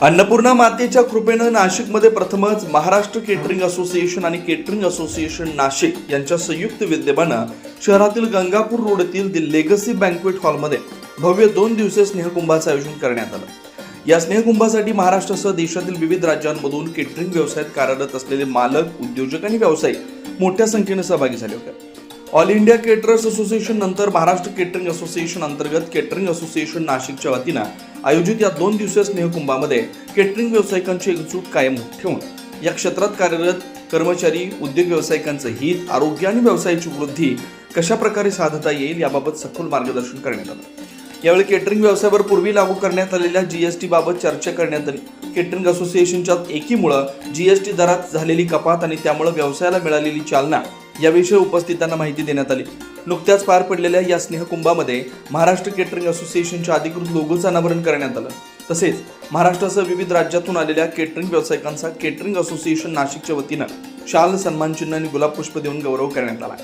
अन्नपूर्णा मातेच्या कृपेनं नाशिकमध्ये प्रथमच महाराष्ट्र केटरिंग असोसिएशन आणि केटरिंग असोसिएशन नाशिक यांच्या संयुक्त विद्यमानं शहरातील गंगापूर रोडतील दी लेगसी बँक्वेट हॉलमध्ये भव्य 2 दिवसीय स्नेहकुंभाचं आयोजन करण्यात आलं। या स्नेहकुंभासाठी महाराष्ट्रासह देशातील विविध राज्यांमधून केटरिंग व्यवसायात कार्यरत असलेले मालक, उद्योजक आणि व्यावसायिक मोठ्या संख्येने सहभागी झाले होते। ऑल इंडिया केटरर्स असोसिएशन नंतर महाराष्ट्र केटरिंग असोसिएशन अंतर्गत केटरिंग असोसिएशन नाशिकच्या वतीनं आयोजित या 2 दिवसीय स्नेहकुंभामध्ये केटरिंग व्यावसायिकांची एकजूट कायम ठेवून या क्षेत्रात कार्यरत कर्मचारी, उद्योग व्यावसायिकांचं हित, आरोग्य आणि व्यवसायाची वृद्धी कशा प्रकारे साधता येईल याबाबत सखोल मार्गदर्शन करण्यात आलं। यावेळी केटरिंग व्यवसायावर पूर्वी लागू करण्यात आलेल्या जीएसटी बाबत चर्चा करण्यात आली। केटरिंग असोसिएशनच्या एकीमुळे जीएसटी दरात झालेली कपात आणि त्यामुळे व्यवसायाला मिळालेली चालना याविषयी उपस्थितांना माहिती देण्यात आली। नुकत्याच पार पडलेल्या या स्नेहकुंभामध्ये महाराष्ट्र केटरिंग असोसिएशनच्या अधिकृत लोगोचं अनावरण करण्यात आलं। तसेच महाराष्ट्रासह विविध राज्यातून आलेल्या केटरिंग व्यावसायिकांचा केटरिंग असोसिएशन नाशिकच्या वतीनं शाल, सन्मानचिन्ह आणि गुलाब पुष्प देऊन गौरव करण्यात आला।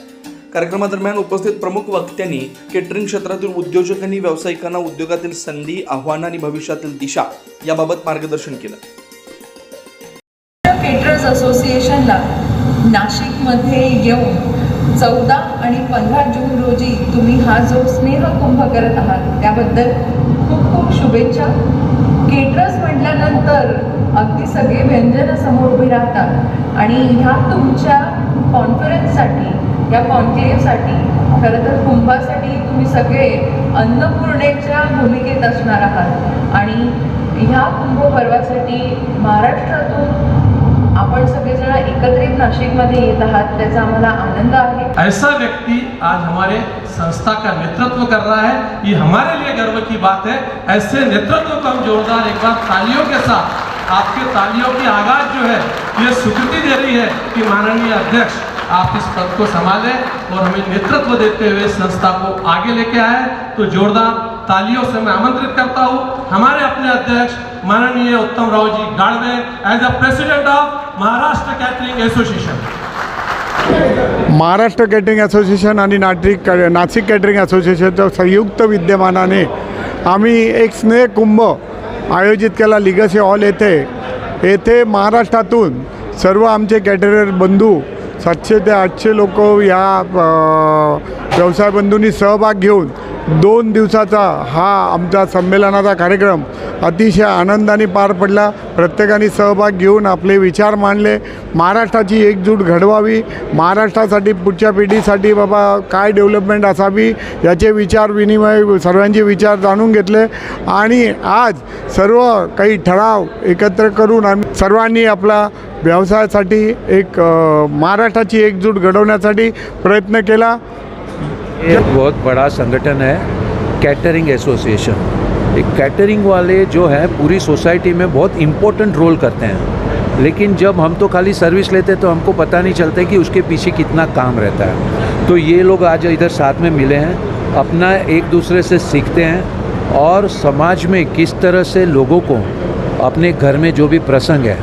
कार्यक्रमादरम्यान उपस्थित प्रमुख वक्त्यांनी केटरिंग क्षेत्रातील उद्योजक आणि व्यावसायिकांना उद्योगातील संधी, आव्हानं आणि भविष्यातील दिशा याबाबत मार्गदर्शन केलं। केटरर्स असोसिएशनला नाशिकमध्ये येऊन 14 आणि 15 जून रोजी तुम्ही हा जो स्नेहकुंभ करत आहात त्याबद्दल खूप खूप शुभेच्छा। केटरर्स म्हटल्यानंतर अगदी सगळे व्यंजन समोर उभी राहतात आणि ह्या तुमच्या कॉन्फरन्ससाठी, या कॉन्क्लेव्हसाठी, खरं तर कुंभासाठी तुम्ही सगळे अन्नपूर्णेच्या भूमिकेत असणार आहात आणि ह्या कुंभ पर्वासाठी महाराष्ट्रातून आपण सगळेजण एकत्रित नाशिकमध्ये येत आहात, त्याचा आम्हाला आनंद आहे। ऐसा व्यक्ति आज हमारे संस्था का नेतृत्व कर रहा है, ये हमारे लिए गर्व की बात है। ऐसे नेतृत्व को हम जोरदार एक बार तालियों के साथ, आपके तालियों की आगाज जो है ये स्वीकृति दे रही है कि माननीय अध्यक्ष आप इस पद को संभालें और हमें नेतृत्व देते हुए संस्था को आगे लेके आए। तो जोरदार तालियों से मैं आमंत्रित करता हूँ हमारे अपने अध्यक्ष माननीय Uttamrao ji Gadve as a president of Maharashtra catering association. Maharashtra catering association आणि नाशिक केटरिंग असोसिएशनच्या संयुक्त विद्यमानाने आम्ही एक स्नेहकुंभ आयोजित केला लिगसी हॉल येथे महाराष्ट्रातून सर्व आमचे कॅटरर बंधू 700 ते 800 लोक या व्यवसाय बंधूंनी सहभाग घेऊन 2 दिवसाचा हा आमचा संमेलनाचा कार्यक्रम अतिशय आनंदाने पार पडला। प्रत्येकाने सहभाग घेऊन आपले विचार मांडले, महाराष्ट्राची एकजूट घडवावी, महाराष्ट्रासाठी पुढच्या पिढीसाठी बाबा काय डेव्हलपमेंट असावी याचे विचार विनिमय, सर्वांचे विचार जाणून घेतले आणि आज सर्व काही ठराव एकत्र करून आम्ही सर्वांनी आपला व्यवसायासाठी एक महाराष्ट्राची एकजूट घडवण्यासाठी प्रयत्न केला। एक बहुत बड़ा संगठन है कैटरिंग एसोसिएशन। एक कैटरिंग वाले जो है पूरी सोसाइटी में बहुत इम्पोर्टेंट रोल करते हैं, लेकिन जब हम तो खाली सर्विस लेते तो हमको पता नहीं चलता कि उसके पीछे कितना काम रहता है। तो ये लोग आज इधर साथ में मिले हैं, अपना एक दूसरे से सीखते हैं और समाज में किस तरह से लोगों को अपने घर में जो भी प्रसंग है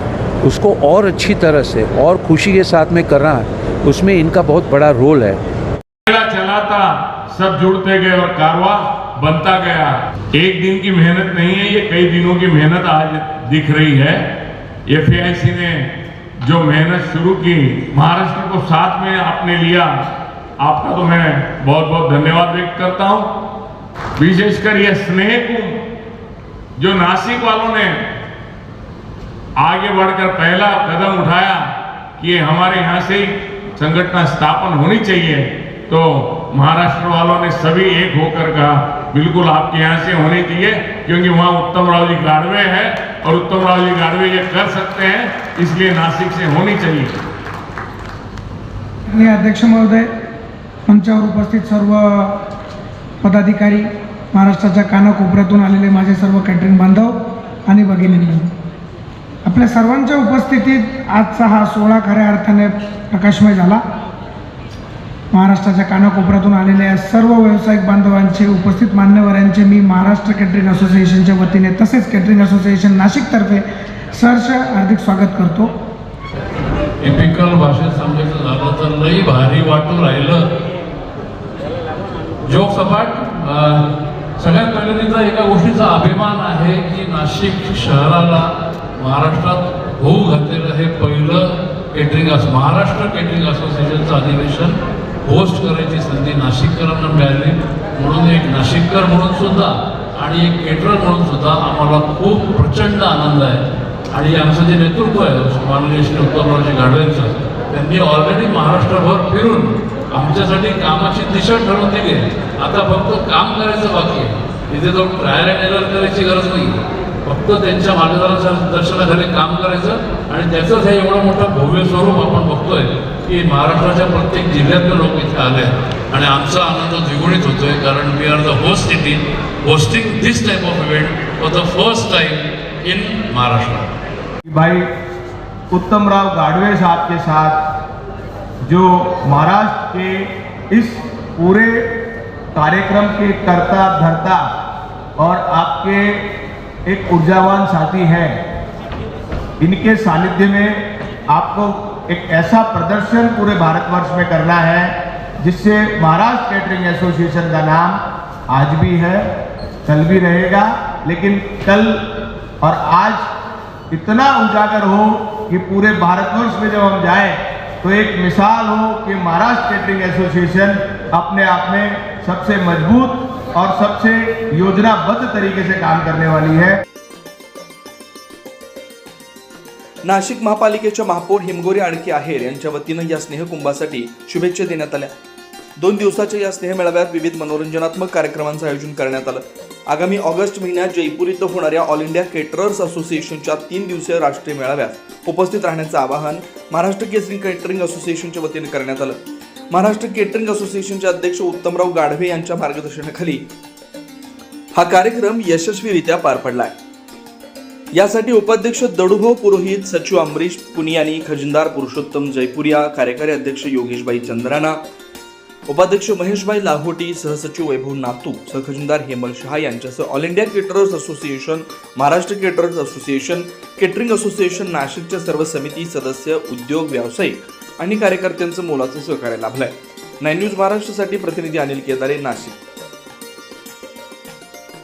उसको और अच्छी तरह से और खुशी के साथ में करना है, उसमें इनका बहुत बड़ा रोल है। चलाता सब जुड़ते गए और कारवा बनता गया। एक दिन की मेहनत नहीं है, ये कई दिनों की मेहनत आज दिख रही है। एफएआईसी ने जो मेहनत शुरू की, महाराष्ट्र को साथ में आपने लिया, आपका तो मैं बहुत बहुत धन्यवाद व्यक्त करता हूं। विशेषकर ये स्नेहकुंभ जो नासिक वालों ने आगे बढ़कर पहला कदम उठाया कि हमारे यहाँ से संगठन स्थापन होनी चाहिए, तो महाराष्ट्र वालों ने सभी एक होकर कहा बिल्कुल आपके यहाँ से होनी चाहिए, क्योंकि वहाँ उत्तमराव जी गाड़वे है और उत्तमराव जी गाड़वे ये कर सकते हैं, इसलिए नासिक से होनी चाहिए। अध्यक्ष महोदय, मंचावर उपस्थित सर्व पदाधिकारी, महाराष्ट्राच्या कानाकोपऱ्यातून आलेले माझे सर्व कॅटरिंग बांधव आणि भगिनींनो, आपल्या सर्वांच्या उपस्थितीत आजचा हा सोहळा खऱ्या अर्थाने प्रकाशमय झाला। महाराष्ट्राच्या कानाकोपऱ्यातून आलेल्या सर्व व्यावसायिक बांधवांचे, उपस्थित मान्यवरांचे मी महाराष्ट्र केटरिंग असोसिएशनच्या वतीने तसेच केटरिंग असोसिएशन नाशिकतर्फे सहर्ष हार्दिक स्वागत करतो। टिपिकल भाषेत सांगायचं झालं तर लई भारी वाटून राहिलं। जोक सपाट सगळ्यात पहिले तिचा एका गोष्टीचा अभिमान आहे की नाशिक शहराला महाराष्ट्रात होऊ घातलेलं हे पहिलं महाराष्ट्र केटरिंग असोसिएशनचं अधिवेशन होस्ट करायची संधी नाशिककरांना मिळाली. म्हणून एक नाशिककर म्हणून सुद्धा आणि एक केटरर म्हणून सुद्धा आम्हाला खूप प्रचंड आनंद आहे. आणि आमचं जे नेतृत्व आहे माननीय श्री उत्तमरावजी गाढवेंचं, त्यांनी ऑलरेडी महाराष्ट्रभर फिरून आमच्यासाठी कामाची दिशा ठरवून दिली. आता फक्त काम करायचं बाकी आहे. इथे जाऊन ट्रायल अँड एरर करायची गरज नाही. फक्त त्यांच्या मार्गदर्शनाखाली काम करायचं आणि त्याचंच हे एवढं मोठं भव्य स्वरूप आपण बघतोय की महाराष्ट्राच्या प्रत्येक जिल्ह्यातले लोक इथे आले आणि आमचा आनंद द्विगुणित होतोय. कारण we are the host city hosting this type of event for the first time in Maharashtra. भाई उत्तमराव गाढवे साहब के साथ जो महाराष्ट्र के इस पूरे कार्यक्रम के करता धरता और आपके एक ऊर्जावान साथी हैं, इनके सानिध्य में आपको एक ऐसा प्रदर्शन पूरे भारतवर्ष में करना है जिससे महाराष्ट्र केटरिंग एसोसिएशन का नाम आज भी है, कल भी रहेगा, लेकिन कल और आज इतना उजागर हो कि पूरे भारतवर्ष में जब हम जाएं तो एक मिसाल हो कि महाराष्ट्र केटरिंग एसोसिएशन अपने आप में सबसे मजबूत और सबसे योजनाबद्ध तरीके से काम करने वाली है. नाशिक महापालिकेच्या महापौर हिमगोरी आणखी आहेर यांच्या वतीनं या स्नेहकुंभासाठी शुभेच्छा देण्यात आल्या. 2 दिवसाच्या या स्नेहमेळाव्यात विविध मनोरंजनात्मक कार्यक्रमांचं आयोजन करण्यात आलं. आगामी ऑगस्ट महिन्यात जयपूर इथं होणाऱ्या ऑल इंडिया केटरर्स असोसिएशनच्या 3 दिवसीय राष्ट्रीय मेळाव्यात उपस्थित राहण्याचं आवाहन महाराष्ट्र केटरिंग असोसिएशनच्या वतीनं करण्यात आलं. महाराष्ट्र केटरिंग असोसिएशनचे अध्यक्ष उत्तमराव गाढवे यांच्या मार्गदर्शनाखाली हा कार्यक्रम यशस्वीरित्या पार पडलाय. यासाठी उपाध्यक्ष दडुभाऊ पुरोहित, सचिव अमरीश पुनियानी, खजिनदार पुरुषोत्तम जयपुरिया, कार्यकारी अध्यक्ष योगेशभाई चंद्राना, उपाध्यक्ष महेशभाई लाहोटी, सहसचिव वैभव नातू, सहखजिनदार हेमल शहा यांच्यासह all India caterers association, Maharashtra caterers association, catering association नाशिकच्या सर्व समिती सदस्य, उद्योग व्यावसायिक आणि कार्यकर्त्यांचं मोलाचं सहकार्य लाभलंय. 9 न्यूज महाराष्ट्रासाठी प्रतिनिधी अनिल केदारे, नाशिक.